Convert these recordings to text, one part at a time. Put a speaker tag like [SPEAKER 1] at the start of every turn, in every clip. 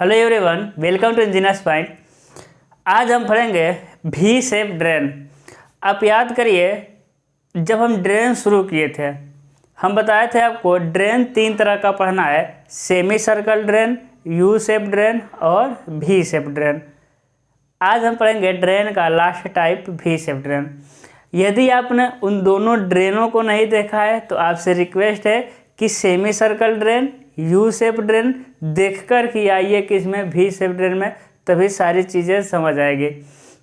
[SPEAKER 1] Hello everyone, welcome to engineers point. आज हम पढ़ेंगे भी शेप ड्रेन। आप याद करिए, जब हम ड्रेन शुरू किए थे हम बताए थे आपको ड्रेन तीन तरह का पढ़ना है: semi circle drain, U shape drain और भी शेप ड्रेन। आज हम पढ़ेंगे ड्रेन का लास्ट टाइप भी शेप ड्रेन। यदि आपने उन दोनों ड्रेनों को नहीं देखा है तो आपसे रिक्वेस्ट है कि semi circle drain, U shape drain देखकर ही आइए कि इसमें भी शेप ड्रेन में, तभी सारी चीज़ें समझ आएगी।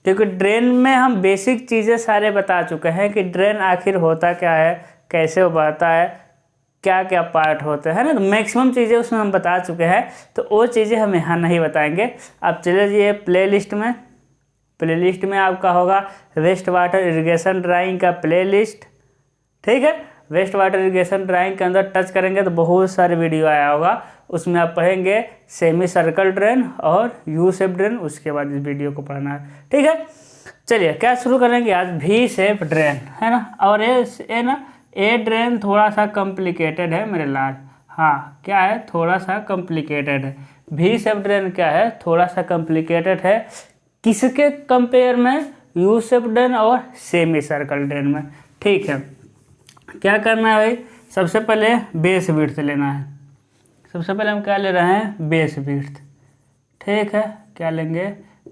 [SPEAKER 1] क्योंकि ड्रेन में हम बेसिक चीज़ें सारे बता चुके हैं कि ड्रेन आखिर होता क्या है, कैसे वो बहता है, क्या क्या पार्ट होते हैं ना, तो मैक्सिमम चीज़ें उसमें हम बता चुके हैं। तो वो चीज़ें हम यहाँ नहीं बताएंगे। आप चले जाइए प्लेलिस्ट में आपका होगा वेस्ट वाटर इरिगेशन ड्राइंग का प्लेलिस्ट। ठीक है, वेस्ट वाटर इरिगेशन ड्राइंग के अंदर टच करेंगे तो बहुत सारे वीडियो आया होगा, उसमें आप पढ़ेंगे सेमी सर्कल ड्रेन और यू शेप ड्रेन। उसके बाद इस वीडियो को पढ़ना है। ठीक है, चलिए क्या शुरू करेंगे आज, भी शेप ड्रेन है ना। और ये ड्रेन थोड़ा सा कॉम्प्लिकेटेड है मेरे लाल। हाँ, क्या है, थोड़ा सा कॉम्प्लिकेटेड है। भी शेप ड्रेन क्या है, थोड़ा सा कॉम्प्लिकेटेड है। किसके कंपेयर में, यू शेप ड्रेन और सेमी सर्कल ड्रेन में। ठीक है, क्या करना है भाई, सबसे पहले बेस विड्थ लेना है। सबसे पहले हम क्या ले रहे हैं, बेस विड्थ। ठीक है, क्या लेंगे,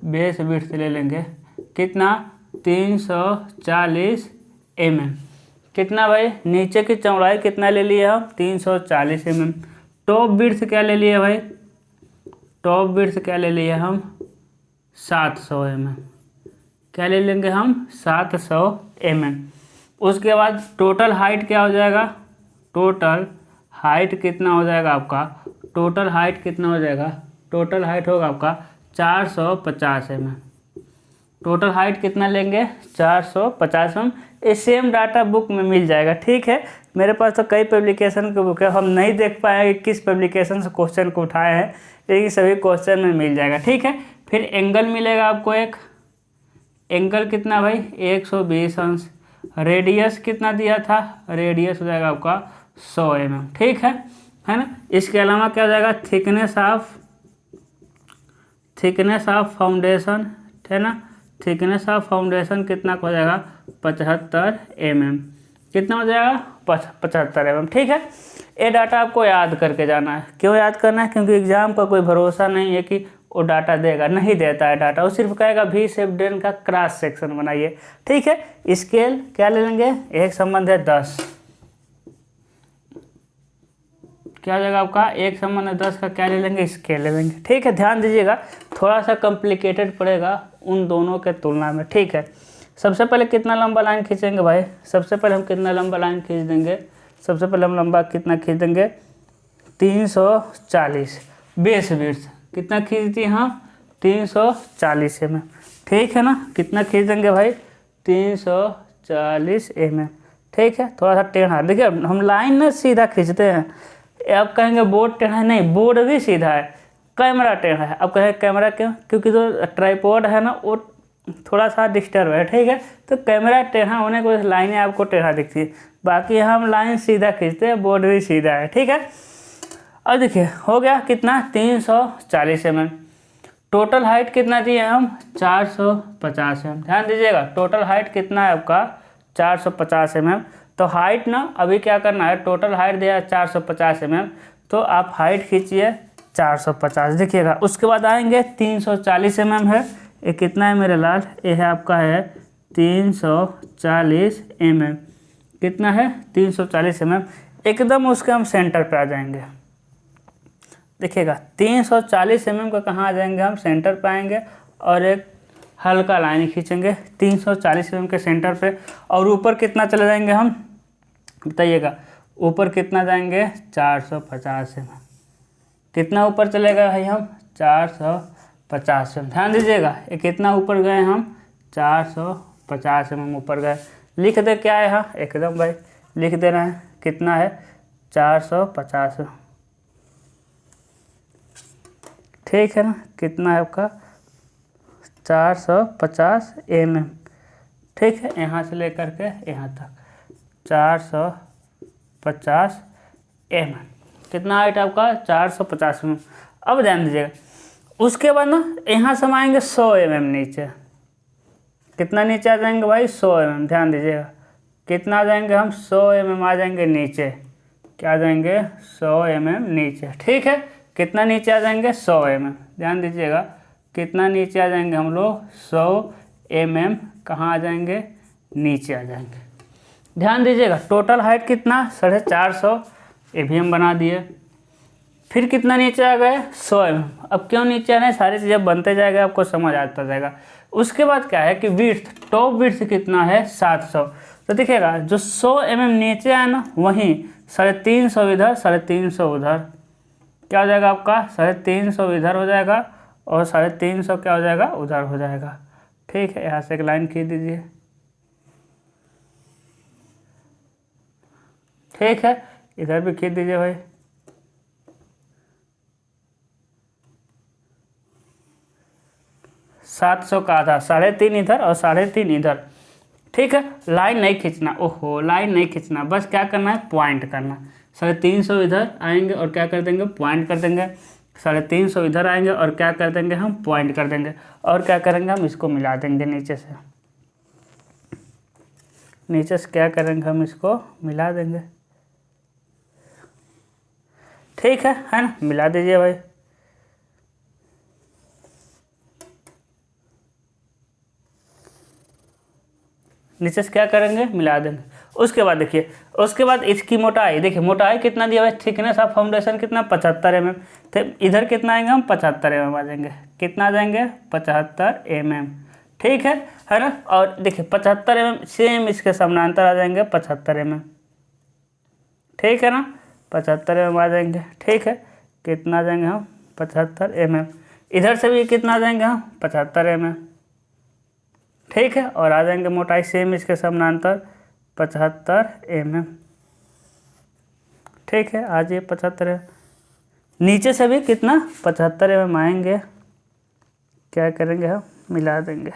[SPEAKER 1] बेस विड्थ ले लेंगे। कितना, 340 mm। कितना भाई, नीचे की चौड़ाई कितना ले लिए हम, 340 mm। टॉप विड्थ क्या ले लिए भाई, टॉप विड्थ क्या ले लिए हम, 700 mm। क्या ले लेंगे हम, 700 mm। उसके बाद टोटल हाइट क्या हो जाएगा, टोटल हाइट कितना हो जाएगा आपका, टोटल हाइट कितना हो जाएगा, टोटल हाइट होगा आपका 450 mm। टोटल हाइट कितना लेंगे, 450 mm। ये सेम डाटा बुक में मिल जाएगा। ठीक है, मेरे पास तो कई पब्लिकेशन की बुक है, हम नहीं देख पाएंगे किस पब्लिकेशन से क्वेश्चन को उठाए हैं, लेकिन सभी क्वेश्चन में मिल जाएगा। ठीक है, फिर एंगल मिलेगा आपको एक, एंगल कितना भाई, 120 अंश। रेडियस कितना दिया था, रेडियस हो जाएगा आपका 100 mm। ठीक है ना। इसके अलावा क्या हो जाएगा, थिकनेस ऑफ फाउंडेशन है ना, थिकनेस ऑफ फाउंडेशन कितना हो जाएगा, 75 mm। कितना हो जाएगा, 75 mm। ठीक है, ये डाटा आपको याद करके जाना है। क्यों याद करना है, क्योंकि एग्जाम का कोई भरोसा नहीं है कि वो डाटा देगा, नहीं देता है डाटा। वो सिर्फ कहेगा भी शेप ड्रेन का क्रॉस सेक्शन बनाइए। ठीक है, स्केल क्या ले लेंगे, एक संबंध है 10। क्या हो जाएगा आपका, एक संबंध है 10 का क्या ले लेंगे, स्केल ले लेंगे। ठीक है, ध्यान दीजिएगा, थोड़ा सा कॉम्प्लिकेटेड पड़ेगा उन दोनों के तुलना में। ठीक है, सबसे पहले कितना लंबा लाइन खींचेंगे भाई, सबसे पहले हम कितना लंबा लाइन खींच देंगे, सबसे पहले हम लंबा कितना खींच देंगे, 340। बेस विड्थ कितना खींच दिए हम, 340 mm। ठीक है ना, कितना खींच देंगे भाई, 340 mm। ठीक है, थोड़ा सा टेढ़ा, देखिए हम लाइन ना सीधा खींचते हैं। आप कहेंगे बोर्ड टेढ़ा है, नहीं, बोर्ड भी सीधा है, कैमरा टेढ़ा है। अब कहें कैमरा क्यों, क्योंकि जो ट्राइपॉड है ना वो थोड़ा सा डिस्टर्ब है। ठीक है, तो कैमरा टेढ़ा होने को लाइनें आपको टेढ़ा दिखती है, बाकी हम लाइन सीधा खींचते हैं, बोर्ड भी सीधा है। ठीक है, अब देखिए हो गया कितना, 340 mm। टोटल हाइट कितना दिए हम, 450 mm। ध्यान दीजिएगा, टोटल हाइट कितना है आपका, 450 mm। तो हाइट ना अभी क्या करना है, टोटल हाइट दिया है 450 mm, तो आप हाइट खींचिए 450। देखिएगा, उसके बाद आएंगे 340 mm है, ये कितना है मेरे लाल, ये है आपका है 340 mm। कितना है, 340 mm। एकदम उसके हम सेंटर पे आ जाएंगे। देखिएगा 340 mm का कहाँ आ जाएंगे हम, सेंटर पे आएंगे और एक हल्का लाइन खींचेंगे 340 mm के सेंटर पे। और ऊपर कितना चले जाएंगे हम, बताइएगा, ऊपर कितना जाएंगे, 450 mm। कितना ऊपर चलेगा भाई हम, 450 mm। ध्यान दीजिएगा, ये कितना ऊपर गए हम, 450 mm ऊपर गए। लिख दे क्या है यहाँ, एकदम भाई लिख दे रहे हैं, कितना है, 450। ठीक है ना, कितना है आपका, 450 mm। ठीक है, यहाँ से लेकर के यहाँ तक 450 mm। कितना हाइट आपका, 450 mm। अब ध्यान दीजिएगा, उसके बाद ना यहाँ से हम आएंगे 100 mm नीचे। कितना नीचे आ जाएंगे भाई? 100 mm। ध्यान दीजिएगा, कितना आ जाएंगे हम? 100 mm आ जाएंगे नीचे। क्या आ जाएंगे? 100 mm नीचे। ठीक है, कितना नीचे आ जाएंगे? 100 mm। ध्यान दीजिएगा, कितना नीचे आ जाएंगे हम लोग? 100 mm। कहाँ आ जाएंगे? नीचे आ जाएंगे। ध्यान दीजिएगा, टोटल हाइट कितना? 450। ये भी हम बना दिए। फिर कितना नीचे आ गए? 100 mm। अब क्यों नीचे आ रहे हैं? सारी चीज़ें बनते जाएगा, आपको समझ आता जाएगा। उसके बाद क्या है कि विड्थ, टॉप विड्थ कितना है? 700। तो देखिएगा, जो 100 mm नीचे आए ना, वहीं 350 इधर, 350 उधर। क्या हो जाएगा आपका? 350 इधर हो जाएगा और 350 क्या हो जाएगा? उधर हो जाएगा। ठीक है, यहाँ से एक लाइन खींच दीजिए। ठीक है, इधर भी खींच दीजिए भाई। सात सौ का आधा, 3.5 इधर और 3.5 इधर। ठीक है, लाइन नहीं खींचना। ओहो, लाइन नहीं खींचना, बस क्या करना है? पॉइंट करना। 350 इधर आएंगे और क्या कर देंगे? पॉइंट कर देंगे। 350 इधर आएंगे और क्या कर देंगे? हम पॉइंट कर देंगे। और क्या करेंगे? हम इसको मिला देंगे नीचे से। नीचे से क्या करेंगे? हम इसको मिला देंगे। ठीक है ना? मिला दीजिए भाई। नीचे से क्या करेंगे? मिला देंगे। उसके बाद देखिए, उसके बाद इसकी मोटाई देखिए, मोटाई कितना दिया हुआ है? थिकनेस ऑफ फाउंडेशन कितना? 75 mm। तो इधर कितना आएंगे हम? 75 mm आ जाएंगे। कितना आ जाएंगे? 75 mm। ठीक है ना? और देखिए 75 mm सेम इसके समानांतर आ जाएंगे 75 mm। ठीक है ना? 75 mm आ जाएंगे। ठीक है, कितना आ जाएंगे हम? 75 mm। इधर से भी कितना आ जाएंगे हम? 75 mm। ठीक है, और आ जाएंगे मोटाई सेम इसके समानांतर 75 mm। ठीक है, आ जाइए 75 mm। नीचे से भी कितना? 75 mm आएंगे। क्या करेंगे? हम मिला देंगे।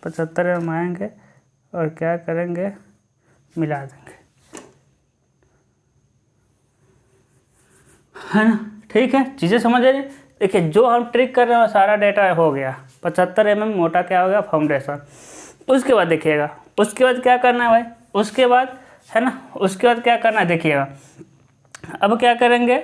[SPEAKER 1] 75 mm आएंगे और क्या करेंगे? मिला देंगे। है ना? ठीक है, चीज़ें समझ आ रही? देखिए, जो हम ट्रिक कर रहे हैं सारा डेटा हो गया। 75 mm मोटा क्या हो गया? फाउंडेशन। उसके बाद देखिएगा, उसके बाद क्या करना है भाई? उसके बाद है ना, उसके बाद क्या करना है देखिएगा। अब क्या करेंगे?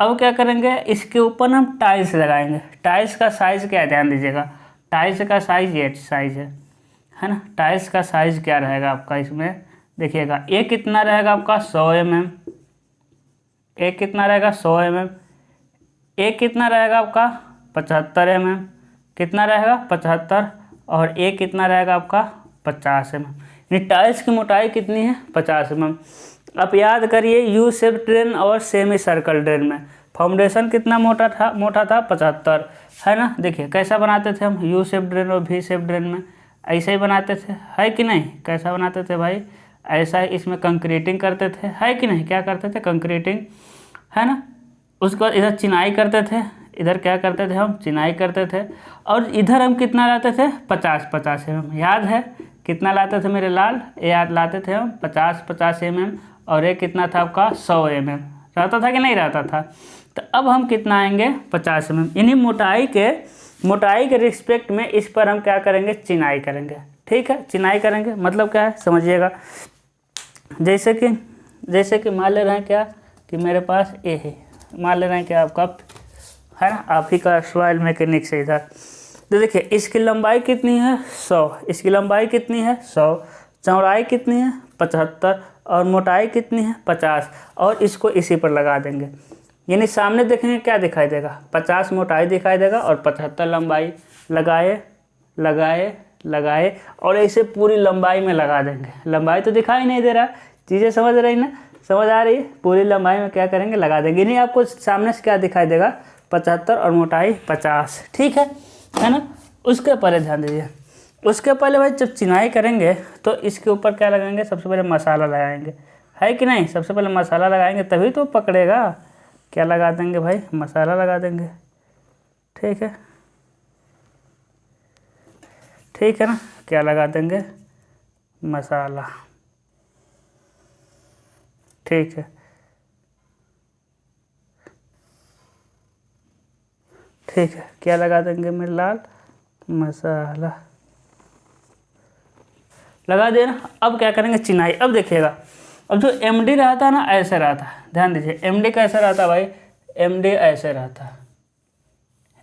[SPEAKER 1] अब क्या करेंगे? इसके ऊपर हम टाइल्स लगाएंगे। टाइल्स का साइज़ क्या है? ध्यान दीजिएगा, टाइल्स का साइज़ ये साइज़ है ना? टाइल्स का साइज़ क्या रहेगा आपका इसमें? देखिएगा, ये कितना रहेगा आपका? 100 mm। एक कितना रहेगा? 100 mm। एक कितना रहेगा आपका? 75 mm। कितना रहेगा? 75। और एक कितना रहेगा आपका? 50 mm। यानी टाइल्स की मोटाई कितनी है? 50 mm। आप याद करिए, यू शेप ड्रेन और सेमी सर्कल ड्रेन में फाउंडेशन कितना मोटा था? 75, है ना? देखिए कैसा बनाते थे हम यू शेप ड्रेन और वी शेप ड्रेन में? ऐसे ही बनाते थे, है कि नहीं? कैसा बनाते थे भाई? ऐसा ही इसमें कंक्रीटिंग करते थे, है कि नहीं? क्या करते थे? कंक्रीटिंग, है ना? उसके बाद इधर चिनाई करते थे। इधर क्या करते थे? हम चिनाई करते थे। और इधर हम कितना लाते थे? 50 mm। याद है कितना लाते थे मेरे लाल? याद लाते थे हम 50 mm। और एक कितना था आपका? 100 mm। रहता था कि नहीं रहता था? तो अब हम कितना आएंगे? 50 mm। यानी मोटाई के रिस्पेक्ट में इस पर हम क्या करेंगे? चिनाई करेंगे। ठीक है, चिनाई करेंगे मतलब क्या है समझिएगा। जैसे कि मान ले रहे हैं क्या कि मेरे पास ए है, मान ले रहे हैं कि आपका है ना, आप ही का सॉइल मैकेनिक्स है इधर। तो देखिए, इसकी लंबाई कितनी है? 100। इसकी लंबाई कितनी है? 100। चौड़ाई कितनी है? 75। और मोटाई कितनी है? 50। और इसको इसी पर लगा देंगे। यानी सामने देखेंगे क्या दिखाई देगा? 50 मोटाई दिखाई देगा और 75 लंबाई। लगाए लगाए लगाए और ऐसे पूरी लंबाई में लगा देंगे। लंबाई तो दिखाई नहीं दे रहा, चीज़ें समझ रही ना? समझ आ रही है? पूरी लंबाई में क्या करेंगे? लगा देंगे। नहीं, आपको सामने से क्या दिखाई देगा? 75 और मोटाई 50। ठीक है ना? उसके पहले ध्यान दीजिए, उसके पहले भाई जब चिनाई करेंगे तो इसके ऊपर क्या लगाएंगे? सबसे पहले मसाला लगाएंगे, है कि नहीं? सबसे पहले मसाला लगाएंगे तभी तो पकड़ेगा। क्या लगा देंगे भाई? मसाला लगा देंगे। ठीक है, ठीक है ना? क्या लगा देंगे? मसाला। ठीक है, ठीक है, क्या लगा देंगे मेरे लाल, मसाला लगा दिया ना। अब क्या करेंगे, चिनाई। अब देखिएगा, अब जो एमडी रहता है ना ऐसे रहता है, ध्यान दीजिए एमडी कैसा रहता है भाई, एमडी ऐसे रहता है,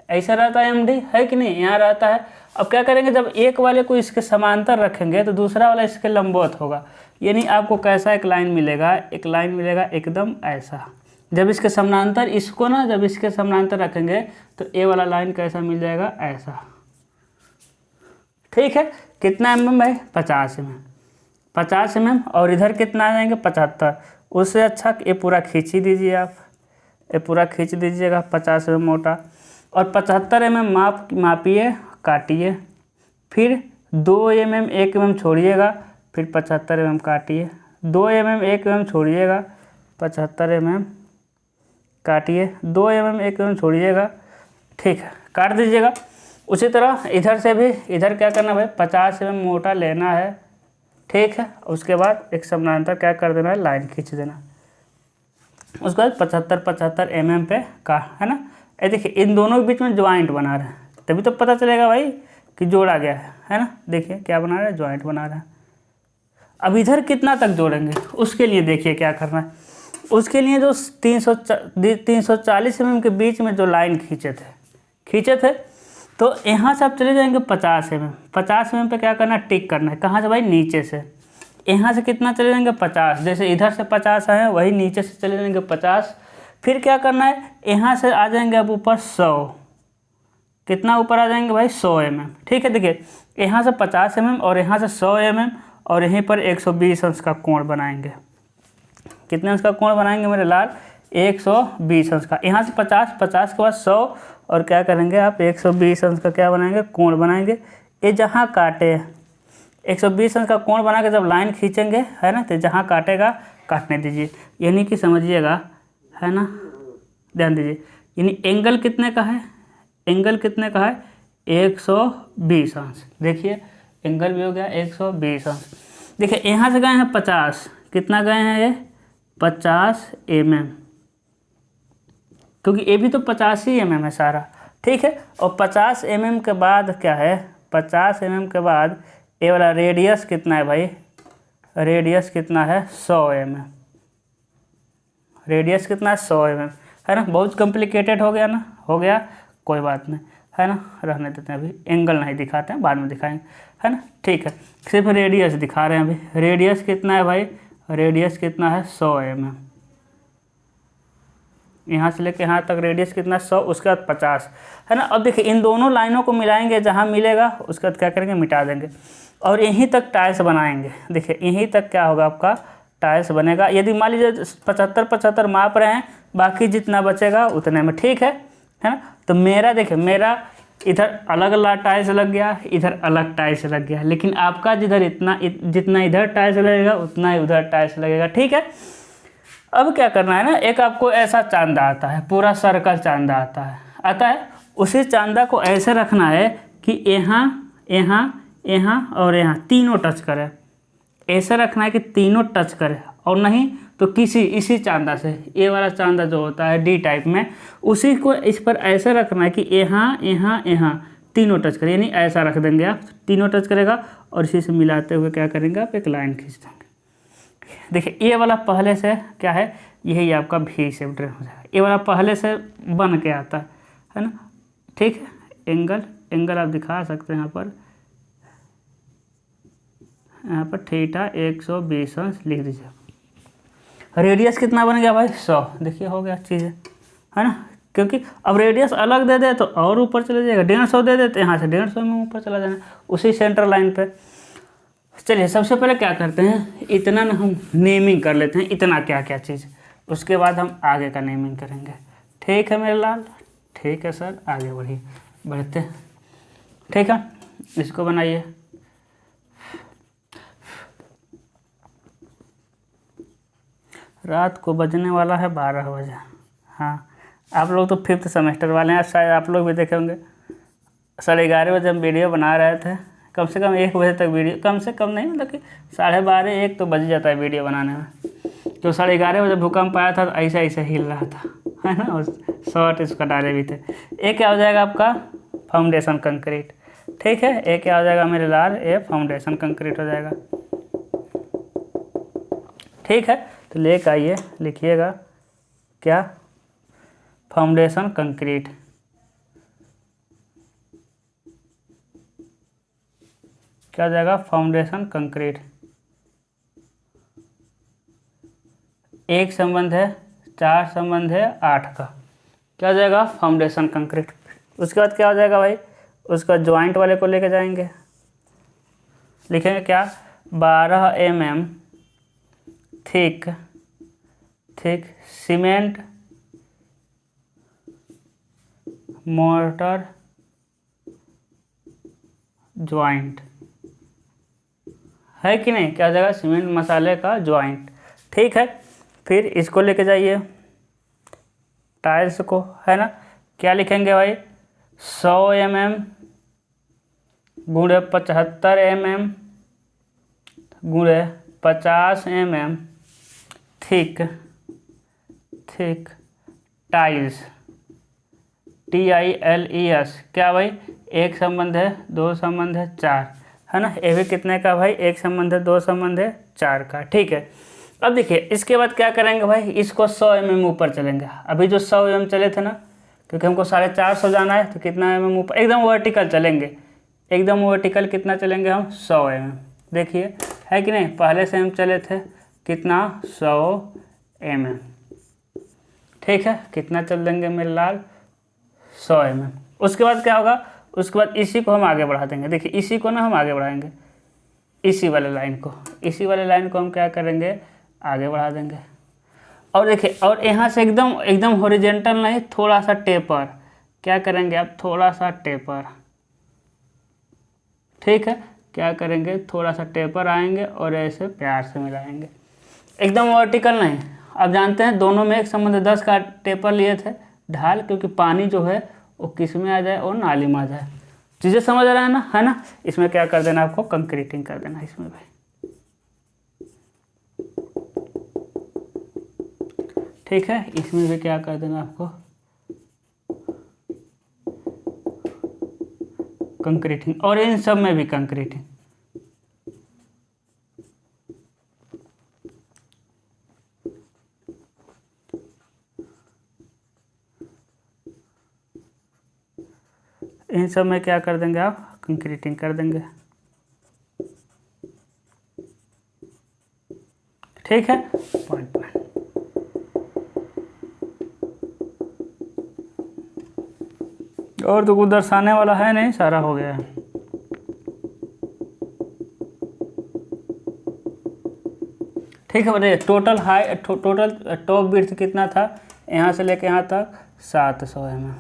[SPEAKER 1] ऐसा रहता है एमडी, है कि नहीं, यहाँ रहता है। अब क्या करेंगे, जब एक वाले को इसके समांतर रखेंगे तो दूसरा वाला इसके लंबवत होगा, यानी आपको कैसा एक लाइन मिलेगा, एक लाइन मिलेगा एकदम ऐसा। जब इसके समानांतर इसको ना, जब इसके समानांतर रखेंगे तो ए वाला लाइन कैसा मिल जाएगा, ऐसा। ठीक है, कितना एमएम है, 50 mm, 50 mm, और इधर कितना आ जाएंगे, 75। उससे अच्छा ये पूरा खींच ही दीजिए आप, ये पूरा खींच दीजिएगा 50 mm मोटा, और 75 mm मापिए, काटिए, फिर 2 mm 1 mm छोड़िएगा, फिर 75 mm काटिए, 2 mm 1 mm छोड़िएगा, 75 mm काटिए, 2 mm 1 mm छोड़िएगा। ठीक है, काट दीजिएगा। उसी तरह इधर से भी, इधर क्या करना भाई, 50 mm मोटा लेना है। ठीक है, उसके बाद एक समानांतर क्या कर देना है, लाइन खींच देना। उसके बाद 75 mm पे का, है ना। ये देखिए इन दोनों के बीच में ज्वाइंट बना रहे हैं, तभी तो पता चलेगा भाई कि जोड़ा गया है ना। देखिए क्या बना रहा है, ज्वाइंट बना रहा है। अब इधर कितना तक जोड़ेंगे, उसके लिए देखिए क्या करना है। उसके लिए जो 340 mm के बीच में जो लाइन खींचे थे, तो यहाँ से आप चले जाएंगे 50 mm। 50 mm पे क्या करना है, टिक करना है। कहाँ से भाई, नीचे से। यहाँ से कितना चले जाएंगे, 50। जैसे इधर से 50 आए वही नीचे से चले जाएंगे 50। फिर क्या करना है, यहाँ से आ जाएंगे अब ऊपर 100। कितना ऊपर आ जाएंगे भाई, 100 mm। ठीक है, देखिए यहाँ से 50 mm और यहाँ से 100 mm, और यहीं पर 120 अंश का कोण बनाएंगे। कितने अंश का कोण बनाएंगे मेरे लाल, 120 अंश का। यहाँ से 50 के बाद 100, और क्या करेंगे आप, 120 अंश का क्या बनाएंगे, कोण बनाएंगे। ये जहाँ काटे 120 अंश का कोण बना के जब लाइन खींचेंगे, है ना, तो जहाँ काटेगा काटने दीजिए, यानी कि समझिएगा, है ना, ध्यान दीजिए। यानी एंगल कितने का है, एंगल कितने का है, 120 अंश। देखिए एंगल भी हो गया 120 अंश। देखिए यहाँ से गए हैं 50, कितना गए हैं ये, 50 mm, क्योंकि ये भी तो 50 ही mm है सारा। ठीक है, और 50 mm के बाद क्या है, 50 mm के बाद ये वाला रेडियस कितना है भाई, रेडियस कितना है, 100 mm। रेडियस कितना है, 100 mm, है ना। बहुत कॉम्प्लिकेटेड हो गया ना, हो गया, कोई बात नहीं, है ना, रहने देते हैं। अभी एंगल नहीं दिखाते हैं, बाद में दिखाएंगे, है ना। ठीक है, सिर्फ रेडियस दिखा रहे हैं अभी। रेडियस कितना है भाई, रेडियस कितना है, 100 mm। यहाँ से लेके यहाँ तक रेडियस कितना, 100, उसके बाद 50, है ना। अब देखिए इन दोनों लाइनों को मिलाएंगे, जहाँ मिलेगा उसके बाद क्या करेंगे, मिटा देंगे, और यहीं तक टाइल्स बनाएंगे। देखिए यहीं तक क्या होगा, आपका टाइल्स बनेगा। यदि मान लीजिए 75 माप रहे हैं, बाकी जितना बचेगा उतने में। ठीक है ना। तो मेरा देखिए, मेरा इधर अलग अलग टाइल्स लग गया, इधर अलग टाइल्स लग गया, लेकिन आपका जिधर जितना इधर टाइल्स लगेगा उतना ही उधर टाइल्स लगेगा। ठीक है, अब क्या करना है ना, एक आपको ऐसा चांदा आता है, पूरा सर्कल चांदा आता है। उसी चांदा को ऐसे रखना है कि यहाँ यहाँ यहाँ और यहाँ तीनों टच करे। ऐसे रखना है कि तीनों टच करे, और नहीं तो इसी चांदा से, ये वाला चांदा जो होता है डी टाइप में, उसी को इस पर ऐसे रखना है कि यहाँ यहाँ यहाँ तीनों टच करे, यानी ऐसा रख देंगे आप, तीनों टच करेगा, और इसी से मिलाते हुए क्या करेंगे आप, एक लाइन खींच देंगे। देखिए ये वाला पहले से क्या है, यही आपका भी शेप ड्रेन हो जाएगा। ये वाला पहले से बन के आता है ना। ठीक है, एंगल आप दिखा सकते हैं यहाँ पर थीटा 120 अंश लिख दीजिए। रेडियस कितना बन गया भाई, 100। देखिए हो गया चीज़, है ना। क्योंकि अब रेडियस अलग दे दे तो और ऊपर चले जाएगा, 150 दे दे तो यहाँ से 150 में ऊपर चला जाना, उसी सेंटर लाइन पे। चलिए सबसे पहले क्या करते हैं, इतना ना हम नेमिंग कर लेते हैं, इतना क्या क्या चीज़, उसके बाद हम आगे का नेमिंग करेंगे। ठीक है मेरे लाल, ठीक है सर, आगे बढ़ते हैं। ठीक है, इसको बनाइए। रात को बजने वाला है 12 बजे। हाँ, आप लोग तो 5th सेमेस्टर वाले हैं, शायद आप लोग भी देखे होंगे। 11:30 बजे हम वीडियो बना रहे थे, कम से कम 1 बजे तक वीडियो, कम से कम नहीं, मतलब कि 12:30 1 तो बज जाता है वीडियो बनाने में। तो 11:30 बजे भूकंप आया था तो ऐसा ऐसा हिल रहा था, है ना, और शॉर्ट इसका डाले भी थे। ये क्या हो जाएगा आपका फाउंडेशन कंक्रीट। ठीक है, ये क्या हो जाएगा मेरे लाल, ये फाउंडेशन कंक्रीट हो जाएगा। ठीक है, तो लेकर आइए, लिखिएगा क्या, फाउंडेशन कंक्रीट। क्या हो जाएगा, फाउंडेशन कंक्रीट। एक संबंध है, 4 संबंध है 8 का, क्या हो जाएगा फाउंडेशन कंक्रीट। उसके बाद क्या हो जाएगा भाई, उसका ज्वाइंट वाले को लेके जाएंगे, लिखेंगे क्या, 12 mm thick cement mortar joint, है कि नहीं, क्या हो जाएगा सीमेंट मसाले का ज्वाइंट। ठीक है, फिर इसको लेके जाइए टाइल्स को, है ना, क्या लिखेंगे भाई, 100 mm गुणे 75 mm गुणे 50 mm थिक टाइल्स, TILES। क्या भाई, एक संबंध है, 2 संबंध है, 4, है ना, ये भी कितने का भाई, एक संबंध है, 2 संबंध है, 4 का। ठीक है, अब देखिए इसके बाद क्या करेंगे भाई, इसको 100 mm ऊपर चलेंगे। अभी जो 100 mm चले थे ना, क्योंकि हमको 450 जाना है, तो कितना mm ऊपर, एकदम वर्टिकल चलेंगे, एकदम वर्टिकल कितना चलेंगे हम, 100 mm। देखिए है कि नहीं, पहले से हम चले थे कितना, 100 mm। ठीक है, कितना चल देंगे मेरे लाल, 100 mm। उसके बाद क्या होगा, उसके बाद इसी को हम आगे बढ़ा देंगे। देखिए इसी को ना हम आगे बढ़ाएंगे, इसी वाले लाइन को हम क्या करेंगे, आगे बढ़ा देंगे। और देखिए, और यहाँ से एकदम हॉरिजेंटल नहीं, थोड़ा सा टेपर, क्या करेंगे आप, थोड़ा सा टेपर। ठीक है, क्या करेंगे, थोड़ा सा टेपर आएंगे और ऐसे प्यार से मिलाएंगे, एकदम वर्टिकल नहीं। आप जानते हैं दोनों में एक संबंध 10 का टेपर लिए थे ढाल, क्योंकि पानी जो है वो किस में आ जाए, और नाली में आ जाए। चीज़ें समझ रहा है ना, है ना। इसमें क्या कर देना, आपको कंक्रीटिंग कर देना इसमें भाई। ठीक है, इसमें भी क्या कर देना आपको, कंक्रीटिंग, और इन सब में भी कंक्रीटिंग। इन सब में क्या कर देंगे आप, कंक्रीटिंग कर देंगे। ठीक है, पॉइंट। और तो कुछ दर्शाने वाला है नहीं, सारा हो गया है। ठीक है, बताइए टोटल टॉप विड्थ कितना था, यहाँ से लेके यहाँ तक 700 mm।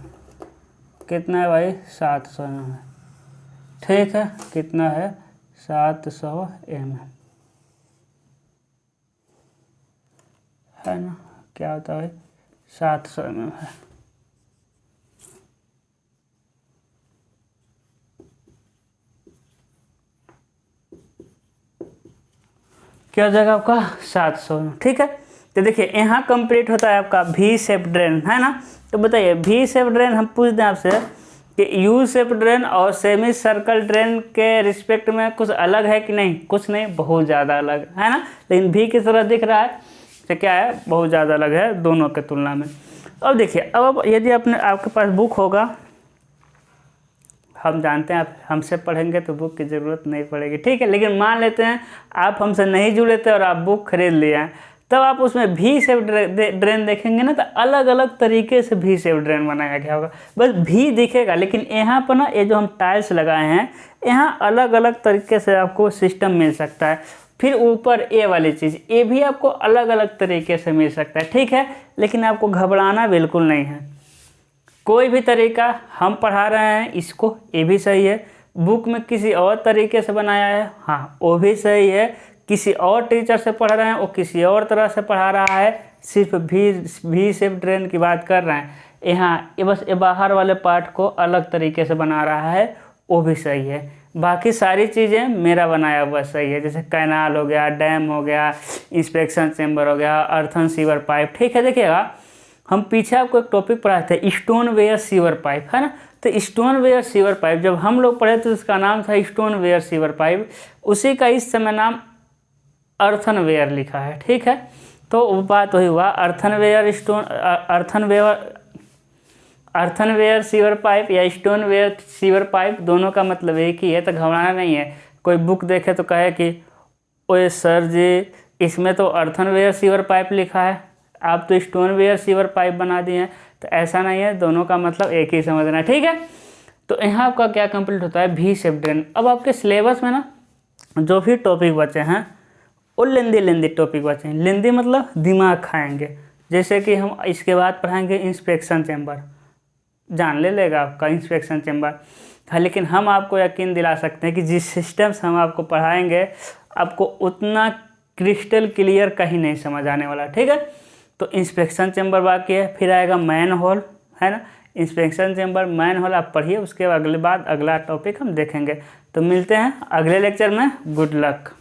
[SPEAKER 1] कितना है भाई, 700 mm है। ठीक है, कितना है, 700 mm, है ना। क्या होता है भाई, 700 mm है। क्या हो जाएगा आपका, 700 mm। ठीक है, तो देखिए यहाँ कंप्लीट होता है आपका वी शेप ड्रेन, है ना। तो बताइए वी शेप ड्रेन हम पूछ दें आपसे कि यू शेप ड्रेन और सेमी सर्कल ड्रेन के रिस्पेक्ट में कुछ अलग है कि नहीं, कुछ नहीं, बहुत ज़्यादा अलग है ना। लेकिन वी की तरह दिख रहा है, तो क्या है, बहुत ज़्यादा अलग है दोनों के तुलना में। अब देखिए, अब यदि आपके पास बुक होगा, हम जानते हैं आप हमसे पढ़ेंगे तो बुक की ज़रूरत नहीं पड़ेगी। ठीक है, लेकिन मान लेते हैं आप हमसे नहीं जुड़े थे और आप बुक खरीद लिए हैं, तब आप उसमें वी शेप ड्रेन देखेंगे ना, तो अलग अलग तरीके से वी शेप ड्रेन बनाया गया होगा। बस भी दिखेगा, लेकिन यहाँ पर ना ये जो हम टाइल्स लगाए हैं, यहाँ अलग अलग तरीके से आपको सिस्टम मिल सकता है। फिर ऊपर ए वाली चीज़, ये भी आपको अलग अलग तरीके से मिल सकता है। ठीक है, लेकिन आपको घबराना बिल्कुल नहीं है। कोई भी तरीका हम पढ़ा रहे हैं इसको, ये भी सही है। बुक में किसी और तरीके से बनाया है, हाँ वो भी सही है। किसी और टीचर से पढ़ रहे हैं, वो किसी और तरह से पढ़ा रहा है, सिर्फ वी शेप ड्रेन की बात कर रहे हैं। यहाँ ये बस ये बाहर वाले पार्ट को अलग तरीके से बना रहा है, वो भी सही है। बाकी सारी चीज़ें मेरा बनाया हुआ सही है, जैसे कैनाल हो गया, डैम हो गया, इंस्पेक्शन चेम्बर हो गया, अर्थन सीवर पाइप। ठीक है, देखिएगा हम पीछे आपको एक टॉपिक पढ़ाए थे स्टोन वेयर सीवर पाइप, है ना। तो स्टोन वेयर सीवर पाइप जब हम लोग पढ़े तो उसका नाम था स्टोन वेयर सीवर पाइप, उसी का इस समय नाम अर्थन वेयर लिखा है। ठीक है, तो वो बात वही हुआ, अर्थन वेयर सीवर पाइप या स्टोन वेयर सीवर पाइप दोनों का मतलब एक ही है, तो घबराना नहीं है। कोई बुक देखे तो कहे कि ओए सर जी इसमें तो अर्थन वेयर सीवर पाइप लिखा है, आप तो स्टोन वेयर सीवर पाइप बना दिए हैं, तो ऐसा नहीं है, दोनों का मतलब एक ही समझना। ठीक है, तो यहाँ आपका क्या कंप्लीट होता है, वी शेप ड्रेन। अब आपके सिलेबस में ना जो भी टॉपिक बचे हैं वो लेंदी टॉपिक बचे हैं। लेंदी मतलब दिमाग खाएंगे, जैसे कि हम इसके बाद पढ़ाएंगे इंस्पेक्शन चैम्बर, जान लेगा आपका इंस्पेक्शन चैम्बर। हाँ, लेकिन हम आपको यकीन दिला सकते हैं कि जिस सिस्टम से हम आपको पढ़ाएंगे आपको उतना क्रिस्टल क्लियर कहीं नहीं समझ आने वाला। ठीक है, तो इंस्पेक्शन चैम्बर बाकी है, फिर आएगा मैन होल, है ना। इंस्पेक्शन चैम्बर, मैन होल आप पढ़िए, उसके अगले बाद अगला टॉपिक हम देखेंगे। तो मिलते हैं अगले लेक्चर में, गुड लक।